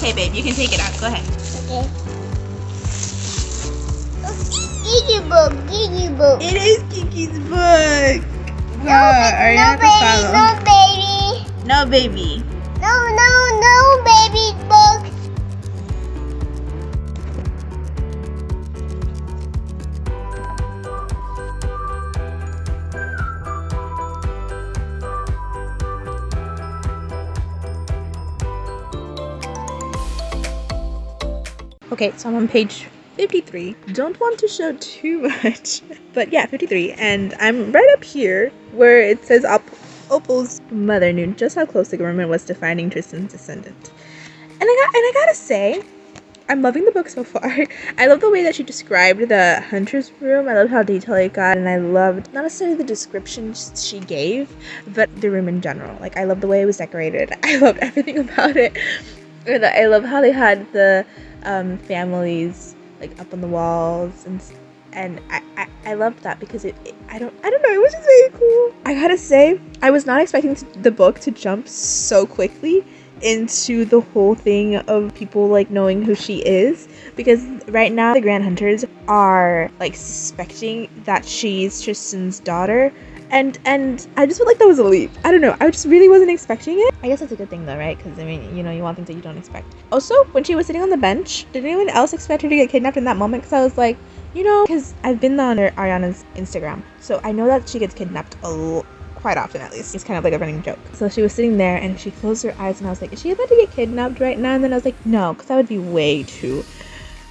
Okay, babe, you can take it out. Go ahead. Okay. Gigi book. It is Kiki's book. No, no baby. No, baby. No baby book. Okay, so I'm on page 53. Don't want to show too much, but yeah, 53. And I'm right up here where it says Opal's mother knew just how close the government was to finding Tristan's descendant. And I gotta say, I'm loving the book so far. I love the way that she described the hunter's room. I love how detailed it got, and I loved not necessarily the description she gave, but the room in general. Like, I love the way it was decorated. I loved everything about it. And I love how they had the families like up on the walls, and I loved that because I don't know, it was just very cool. I gotta say, I was not expecting the book to jump so quickly into the whole thing of people like knowing who she is, because right now the Grand Hunters are like suspecting that she's Tristan's daughter, and I just felt like that was a leap. I don't know, I just really wasn't expecting it. I guess that's a good thing though, right? Because I mean, you know, you want things that you don't expect. Also, when she was sitting on the bench, did anyone else expect her to get kidnapped in that moment? Because I was like, you know, because I've been on Ariana's Instagram, so I know that she gets kidnapped quite often, at least. It's kind of like a running joke. So she was sitting there and she closed her eyes, and I was like, is she about to get kidnapped right now? And then I was like, no, because that would be way too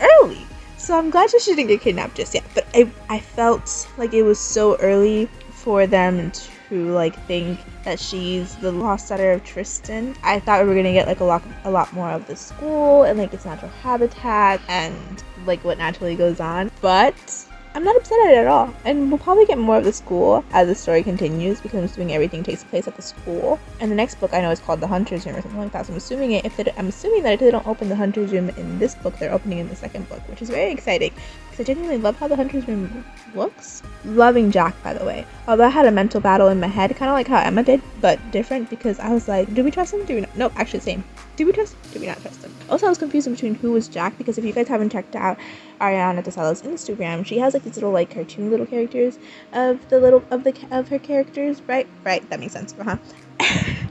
early. So I'm glad she didn't get kidnapped just yet. But I felt like it was so early for them to like think that she's the lost daughter of Tristan. I thought we were gonna get like a lot more of the school and like its natural habitat and like what naturally goes on, but I'm not upset at it at all. And we'll probably get more of the school as the story continues, because I'm assuming everything takes place at the school. And the next book I know is called The Hunter's Room or something like that. So I'm assuming that if they don't open the Hunter's Room in this book, they're opening in the second book, which is very exciting because I genuinely love how the Hunter's Room looks. Loving Jack, by the way. Although I had a mental battle in my head, kind of like how Emma did, but different, because I was like, do we trust him? Do we not? Nope, actually the same. Do we trust him? Do we not trust him? Also, I was confused between who was Jack, because if you guys haven't checked out Ariana DeSallo's Instagram, she has like these little like cartoon little characters of her characters, right? That makes sense.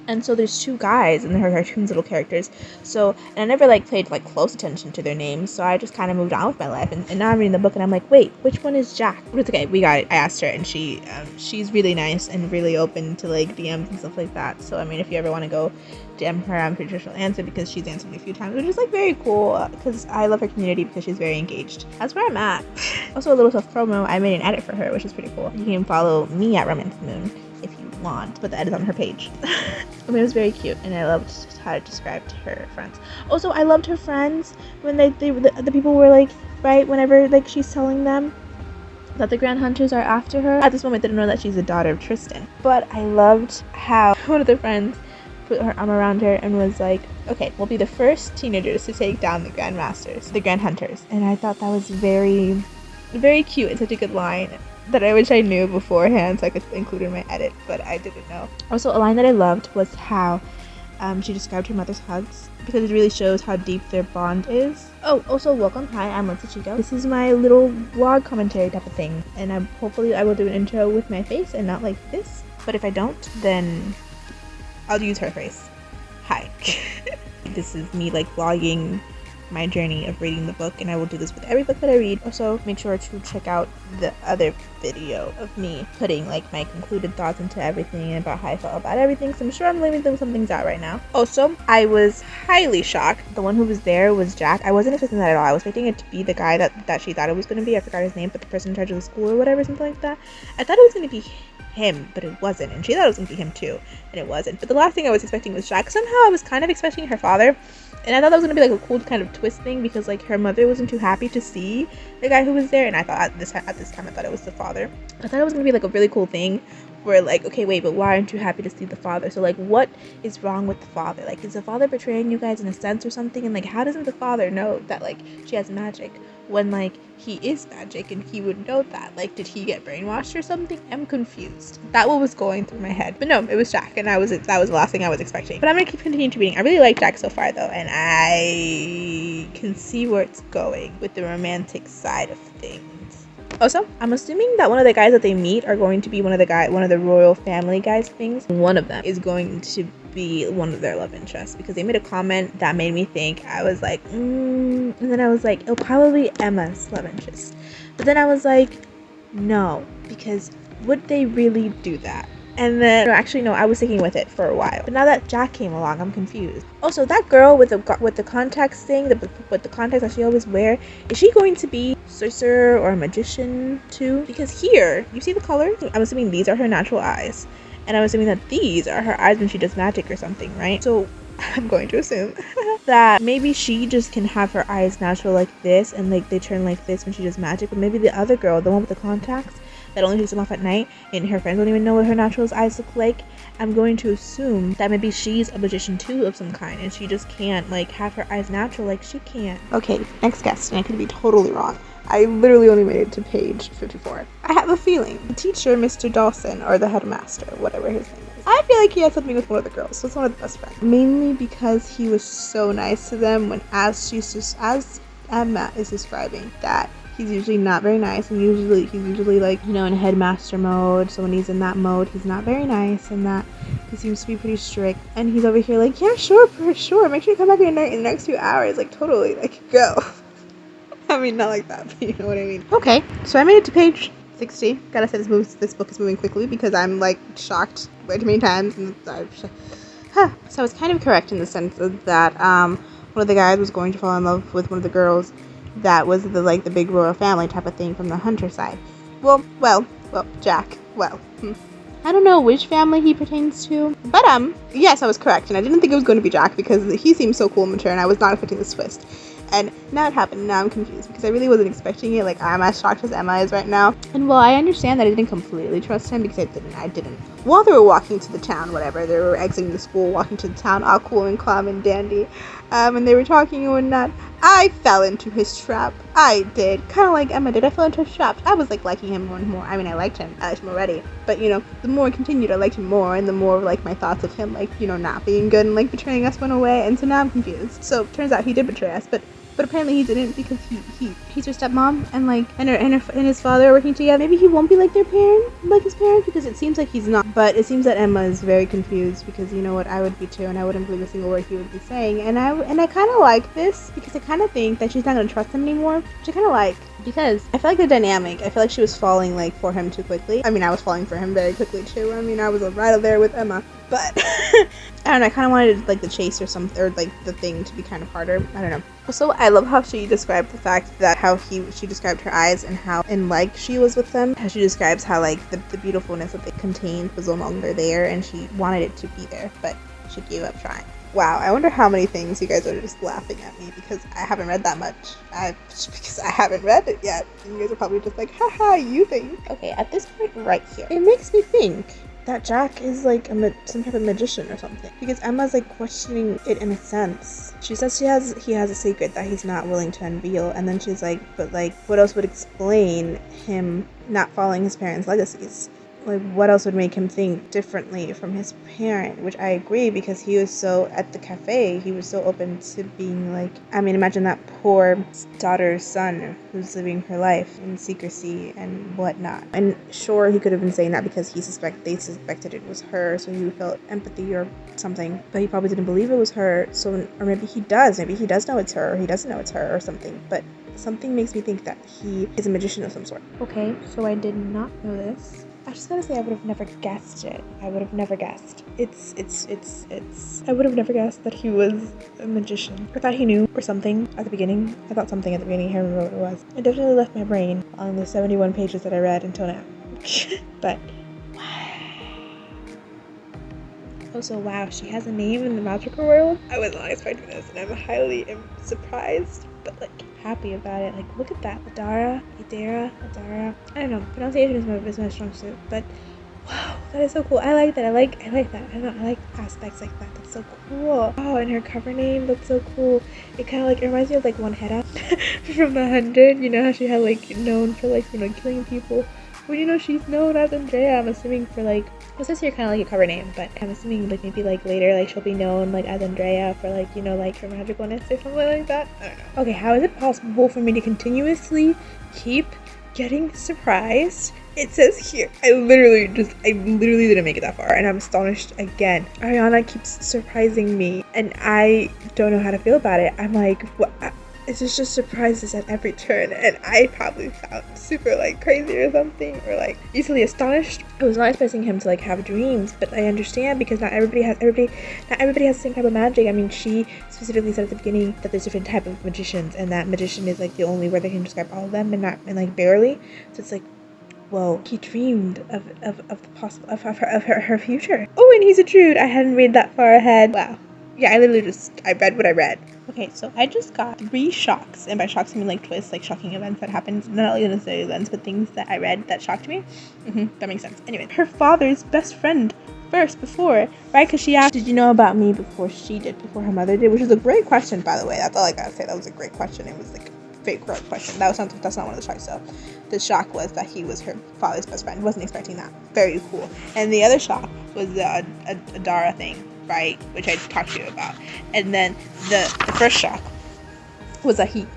And so there's two guys in her cartoons little characters. So, and I never like paid like close attention to their names, so I just kind of moved on with my life. And now I'm reading the book and I'm like, wait, which one is Jack? But it's okay, we got it. I asked her, and she's really nice and really open to like DMs and stuff like that. So I mean, if you ever want to go DM her, I'm pretty sure she'll answer, because she's answered me a few times, which is like very cool, because I love her community because she's very engaged. That's where I'm at. Also, a little self promo, I made an edit for her, which is pretty cool. You can follow me at Romance Moon if you want, but the edit's on her page. I mean, it was very cute, and I loved how it described her friends. Also, I loved her friends when the people were like, right, whenever like she's telling them that the Grand Hunters are after her. At this moment, they don't know that she's the daughter of Tristan. But I loved how one of the friends put her arm around her and was like, okay, we'll be the first teenagers to take down the Grand Hunters. And I thought that was very, very cute and such a good line that I wish I knew beforehand so I could include in my edit, but I didn't know. Also, a line that I loved was how she described her mother's hugs, because it really shows how deep their bond is. Oh, also welcome. Hi, I'm Lindsay Chico. This is my little vlog commentary type of thing, and hopefully I will do an intro with my face and not like this. But if I don't, then I'll use her face. Hi. This is me like vlogging my journey of reading the book, and I will do this with every book that I read. Also, make sure to check out the other video of me putting like my concluded thoughts into everything and about how I felt about everything, so I'm sure I'm leaving some things out right now. Also, I was highly shocked. The one who was there was Jack. I wasn't expecting that at all. I was expecting it to be the guy that she thought it was going to be. I forgot his name, but the person in charge of the school or whatever, something like that. I thought it was going to be him, but it wasn't, and she thought it was going to be him too, and it wasn't. But the last thing I was expecting was Jack. Somehow I was kind of expecting her father, and I thought that was going to be like a cool kind of twist thing, because like her mother wasn't too happy to see the guy who was there, and I thought at this time I thought it was the father. I thought it was going to be like a really cool thing we're like, okay, wait, but why aren't you happy to see the father? So like, what is wrong with the father? Like, is the father betraying you guys in a sense or something? And like, how doesn't the father know that like she has magic when like he is magic and he would know that? Like, did he get brainwashed or something? I'm confused. That what was going through my head. But no, it was Jack, and that was the last thing I was expecting. But I'm gonna continue to reading. I really like Jack so far though, and I can see where it's going with the romantic side of things. Also, I'm assuming that one of the guys that they meet are going to be one of the royal family guys things. One of them is going to be one of their love interests, because they made a comment that made me think. I was like, and then I was like, it'll probably be Emma's love interest. But then I was like, no, because would they really do that? And then, no, I was sticking with it for a while. But now that Jack came along, I'm confused. Also, that girl with the contacts thing, with the contacts that she always wear, is she going to be sorcerer or a magician too? Because here, you see the color? I'm assuming these are her natural eyes. And I'm assuming that these are her eyes when she does magic or something, right? So I'm going to assume that maybe she just can have her eyes natural like this, and like they turn like this when she does magic. But maybe the other girl, the one with the contacts, that only takes them off at night, and her friends don't even know what her natural eyes look like. I'm going to assume that maybe she's a magician too of some kind, and she just can't like have her eyes natural like she can. Okay, next guest, and I could be totally wrong. I literally only made it to page 54. I have a feeling the teacher, Mr. Dawson, or the headmaster, whatever his name is, I feel like he had something with one of the girls, so it's one of the best friends. Mainly because he was so nice to them when, as Emma is describing, that he's usually not very nice, and he's usually like, you know, in headmaster mode. So when he's in that mode, he's not very nice, and that he seems to be pretty strict. And he's over here like, yeah, sure, for sure. Make sure you come back in the next few hours. Like, totally, like, go. I mean, not like that, but you know what I mean. Okay, so I made it to page 60. Gotta say this book is moving quickly because I'm like shocked way too many times. And so I was kind of correct in the sense that one of the guys was going to fall in love with one of the girls that was the big royal family type of thing from the hunter side. Well, Jack. I don't know which family he pertains to, but yes, I was correct, and I didn't think it was going to be Jack because he seemed so cool and mature, and I was not expecting this twist. And now it happened, and now I'm confused because I really wasn't expecting it. Like, I'm as shocked as Emma is right now. And while I understand that I didn't completely trust him, because I didn't. While they were walking to the town, whatever, they were exiting the school, walking to the town, all cool and calm and dandy, and they were talking and whatnot, I fell into his trap. I did. Kind of like Emma did. I fell into his trap. I was, like, liking him more and more. I mean, I liked him already. But, you know, the more it continued, I liked him more, and the more, like, my thoughts of him, like, you know, not being good and, like, betraying us went away, and so now I'm confused. So, turns out he did betray us, but apparently he didn't, because he's her stepmom, and like and his father are working together. Maybe he won't be like his parents, because it seems like he's not. But it seems that Emma is very confused, because you know what, I would be too, and I wouldn't believe a single word he would be saying. And I kind of like this, because I kind of think that she's not gonna trust him anymore, which I kind of like, because I feel like the dynamic. I feel like she was falling like for him too quickly. I mean, I was falling for him very quickly too. I mean, I was right up there with Emma, but I don't know. I kind of wanted like the chase or something, or like the thing to be kind of harder. I don't know. Also, I love how she described the fact that she described her eyes, and how in like she was with them. How she describes how like the beautifulness that they contained was no longer there, and she wanted it to be there, but she gave up trying. Wow, I wonder how many things you guys are just laughing at me because I haven't read that much. Because I haven't read it yet. And you guys are probably just like, haha, you think. Okay, at this point right here, it makes me think that Jack is like some type of magician or something. Because Emma's like questioning it in a sense. She says he has a secret that he's not willing to unveil. And then she's like, but like, what else would explain him not following his parents' legacies? Like, what else would make him think differently from his parent? Which I agree, because he was so, at the cafe, he was so open to being like, I mean, imagine that poor daughter's son who's living her life in secrecy and whatnot. And sure, he could have been saying that because they suspected it was her, so he felt empathy or something. But he probably didn't believe it was her, so, or maybe he does know it's her, or he doesn't know it's her or something. But something makes me think that he is a magician of some sort. Okay, so I did not know this. I just gotta say, I would have never guessed it. I would have never guessed. I would have never guessed that he was a magician. I thought he knew, or something, at the beginning. I thought something at the beginning. I can't remember what it was. It definitely left my brain on the 71 pages that I read until now. But, wow. Also, wow, she has a name in the magical world? I was not expecting this, and I'm highly surprised, but, like, happy about it. Like, look at that. Adara. I don't know. Pronunciation is my strong suit, but wow. That is so cool. I like that. I like that. I don't know. I like aspects like that. That's so cool. Oh, and her cover name. That's so cool. It kind of like, it reminds me of like One Head Up from The 100. You know how she had like known for like, you know, killing people. Well, you know, she's known as Andrea. I'm assuming for like, well, it says here kind of like a cover name, but I'm assuming like maybe like later like she'll be known like as Andrea for like, you know, like her magicalness or something like that. I don't know. Okay, how is it possible for me to continuously keep getting surprised? It says here, I literally didn't make it that far, and I'm astonished again. Ariana keeps surprising me, and I don't know how to feel about it. I'm like, what? It's just surprises at every turn, and I probably sound super like crazy or something, or like easily astonished. I was not expecting him to like have dreams, but I understand because not everybody has the same type of magic. I mean, she specifically said at the beginning that there's different type of magicians, and that magician is like the only word that can describe all of them, and like barely. So it's like, whoa, he dreamed of the possible of her future. Oh, and he's a Druid. I hadn't read that far ahead. Wow. Yeah, I read what I read. Okay, so I just got 3 shocks, and by shocks I mean like twists, like shocking events that happened, not only necessarily events, but things that I read that shocked me. That makes sense. Anyway, her father's best friend before, right? Because she asked, did you know about me before her mother did? Which is a great question, by the way. That's all I gotta say. That was a great question. It was like a fake question. That's not one of the shocks, though. The shock was that he was her father's best friend. Wasn't expecting that. Very cool. And the other shock was the Adara thing, right? Which I talked to you about. And then the first shock was that he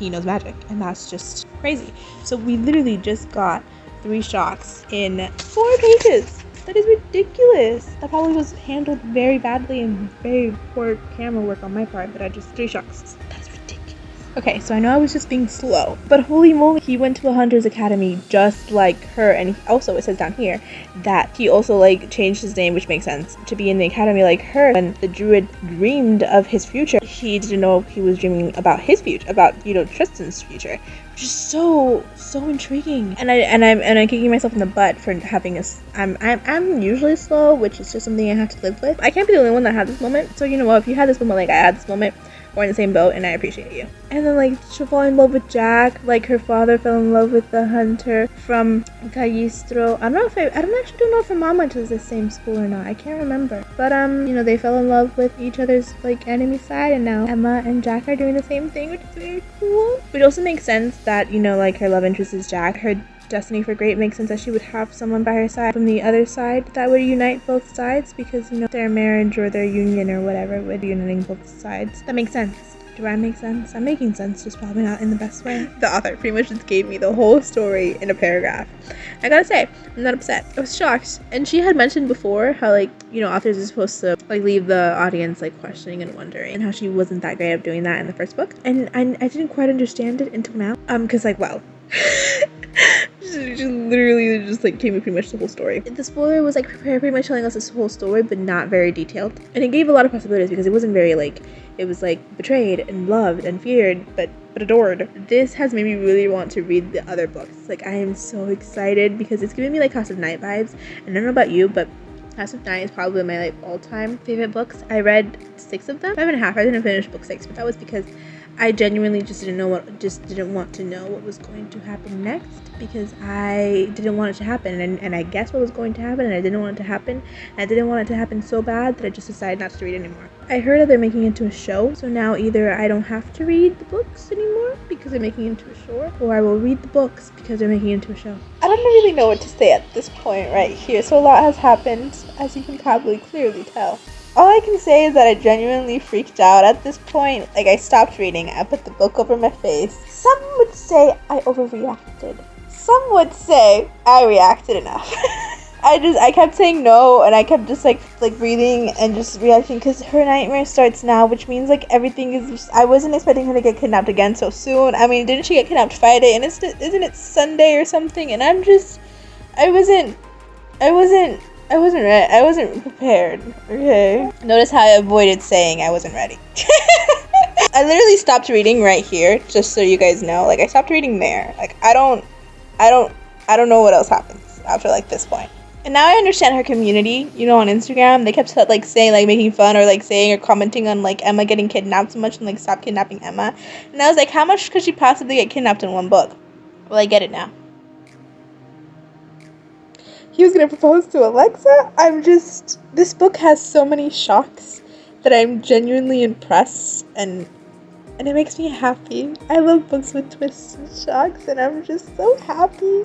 knows magic, and that's just crazy. So we literally just got 3 shocks in 4 pages. That is ridiculous. That probably was handled very badly and very poor camera work on my part, but I just 3 shocks. That's ridiculous. Okay, so I know I was just being slow, but holy moly, he went to a hunter's academy just like her, and also it says down here that he also like changed his name, which makes sense, to be in the academy like her. When the Druid dreamed of his future, he didn't know he was dreaming about his future, about, you know, Tristan's future. Just so intriguing, and I'm kicking myself in the butt for having I'm usually slow, which is just something I have to live with. I can't be the only one that had this moment, so you know what, if you had this moment like I had this moment, we're in the same boat, and I appreciate you. And then like she'll fall in love with Jack, like her father fell in love with the hunter from Callistro. I don't actually know if her mom went to the same school or not. I can't remember. But you know, they fell in love with each other's like enemy side, and now Emma and Jack are doing the same thing, which is very cool. Which also makes sense that, you know, like her love interest is Jack. Her destiny for great makes sense that she would have someone by her side from the other side that would unite both sides, because, you know, their marriage or their union or whatever would be uniting both sides. That makes sense. Do I make sense? I'm making sense, just probably not in the best way. The author pretty much just gave me the whole story in a paragraph. I gotta say, I'm not upset. I was shocked. And she had mentioned before how, like, you know, authors are supposed to like leave the audience like questioning and wondering, and how she wasn't that great at doing that in the first book. And I didn't quite understand it until now. Because like, well, she literally just like gave me pretty much the whole story. The spoiler was like pretty much telling us this whole story, but not very detailed. And it gave a lot of possibilities because it wasn't very like, it was like betrayed and loved and feared, but adored. This has made me really want to read the other books. Like, I am so excited because it's giving me like House of Night vibes. And I don't know about you, but House of Night is probably my like all-time favorite books. I read 6 of them, 5.5. I didn't finish book 6, but that was because I genuinely just didn't want to know what was going to happen next, because I didn't want it to happen, and I guessed what was going to happen, and I didn't want it to happen, and I didn't want it to happen so bad that I just decided not to read anymore. I heard that they're making it into a show, so now either I don't have to read the books anymore because they're making it into a show, or I will read the books because they're making it into a show. I don't really know what to say at this point right here, so a lot has happened, as you can probably clearly tell. All I can say is that I genuinely freaked out at this point. Like, I stopped reading. I put the book over my face. Some would say I overreacted. Some would say I reacted enough. I kept saying no, and I kept just like breathing and just reacting, because her nightmare starts now, which means like everything is just, I wasn't expecting her to get kidnapped again so soon. I mean, didn't she get kidnapped Friday, and isn't it Sunday or something? And I wasn't ready. I wasn't prepared. Okay. Notice how I avoided saying I wasn't ready. I literally stopped reading right here, just so you guys know. Like, I stopped reading there. Like, I don't know what else happens after like this point. And now I understand her community, you know, on Instagram. They kept like saying, like making fun or like saying or commenting on like Emma getting kidnapped so much, and like stop kidnapping Emma. And I was like, how much could she possibly get kidnapped in one book? Well, I get it now. he was gonna propose to Alexa. This book has so many shocks that I'm genuinely impressed, and it makes me happy. I love books with twists and shocks, and I'm just so happy.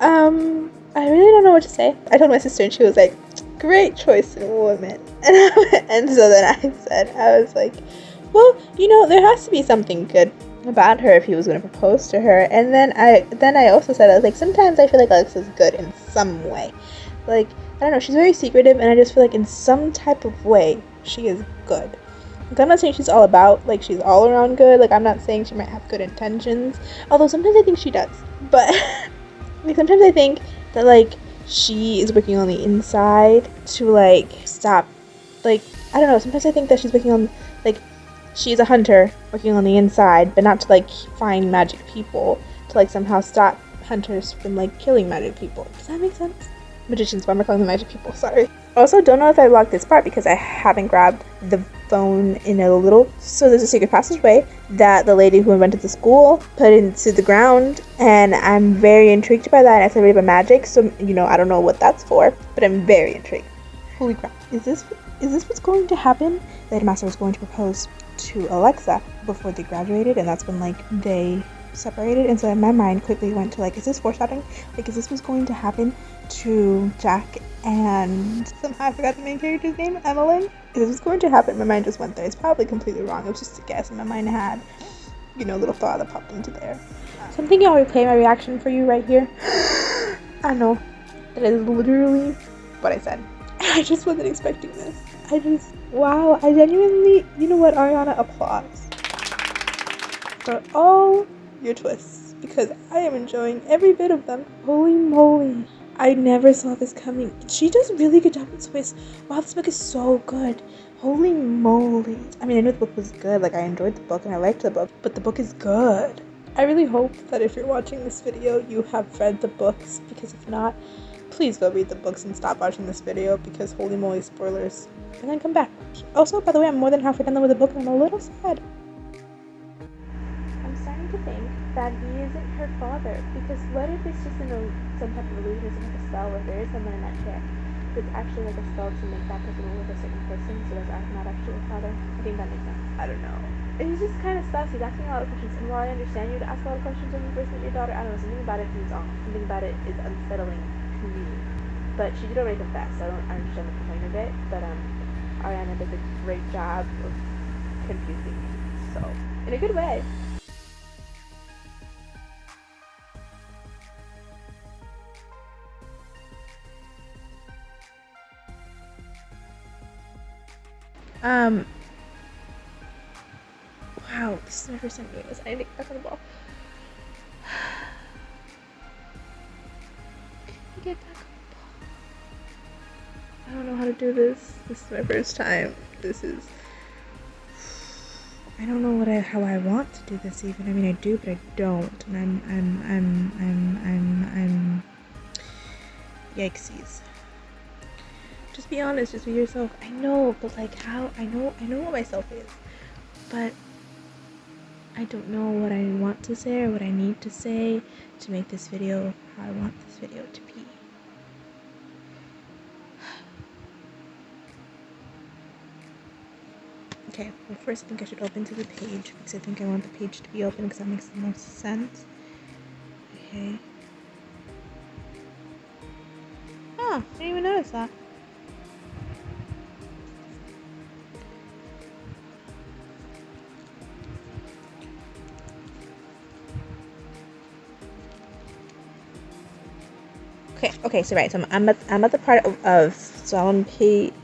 I really don't know what to say. I told my sister, and she was like, "Great choice in woman." And so then I was like, well, there has to be something good about her if he was going to propose to her. And then I also said, I was like, sometimes I feel like Alexa's good in some way. Like, I don't know, she's very secretive, and I just feel like in some type of way she is good. Like, I'm not saying she's all about, like, she's all around good. Like, I'm not saying she might have good intentions, although sometimes I think she does. But like, sometimes I think that, like, she is working on the inside to, like, stop, like, I don't know, sometimes I think that she's working on, like, she's a hunter working on the inside, but not to, like, find magic people, to, like, somehow stop hunters from, like, killing magic people. Does that make sense? Magicians, why am I calling them magic people? Sorry. Also, don't know if I vlogged this part because I haven't grabbed the phone in a little. So there's a secret passageway that the lady who invented the school put into the ground, and I'm very intrigued by that. And it's related by magic, so I don't know what that's for, but I'm very intrigued. Holy crap! Is this what's going to happen? The headmaster was going to propose to Alexa before they graduated, and that's when, like, they separated. And so in my mind quickly went to, like, is this foreshadowing? Like, is this what's going to happen to Jack and somehow I forgot the main character's name, Emmeline? Is this what's going to happen? My mind just went there. It's probably completely wrong. It was just a guess, and my mind had, a little thought that popped into there. So I'm thinking I'll replay my reaction for you right here. I know. That is literally what I said. I just wasn't expecting this. Wow, I genuinely, Ariana, applause for all your twists, because I am enjoying every bit of them. Holy moly. I never saw this coming. She does a really good job with twists. Wow, this book is so good. Holy moly. I mean, I knew the book was good. Like, I enjoyed the book and I liked the book, but the book is good. I really hope that if you're watching this video, you have read the books, because if not, please go read the books and stop watching this video, because holy moly, spoilers. And then come back. Also, by the way, I'm more than halfway done with the book and I'm a little sad. I'm starting to think that he isn't her father, because what if it's just some type of illusion, some type of spell, or there is someone in that chair that's actually like a spell to make that person with a certain person, so that's not actually a father? I think that makes sense. I don't know. He's just kind of stuff. He's asking a lot of questions, and while I understand you to ask a lot of questions when you first meet your daughter, I don't know, something about it seems off. Something about it is unsettling to me. But she did already confess, so I don't understand the point of it. But Ariana does a great job of confusing me, so in a good way. Wow, this is my first time doing this. I need to get back on the ball. Get back on the ball. I don't know how to do this. This is my first time. I don't know how I want to do this even. I mean, I do, but I don't. And I'm yikesies. Just be honest, just be yourself. I know, but like how? I know what myself is. But I don't know what I want to say or what I need to say to make this video how I want this video to be. Okay, well, first I think I should open to the page, because I think I want the page to be open, because that makes the most sense. Okay. Oh, I didn't even notice that. Okay, so right, so I'm at the part of so I'm on page,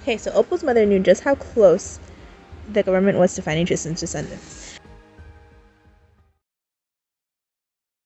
okay, so Opal's mother knew just how close the government was to finding Tristan's descendants.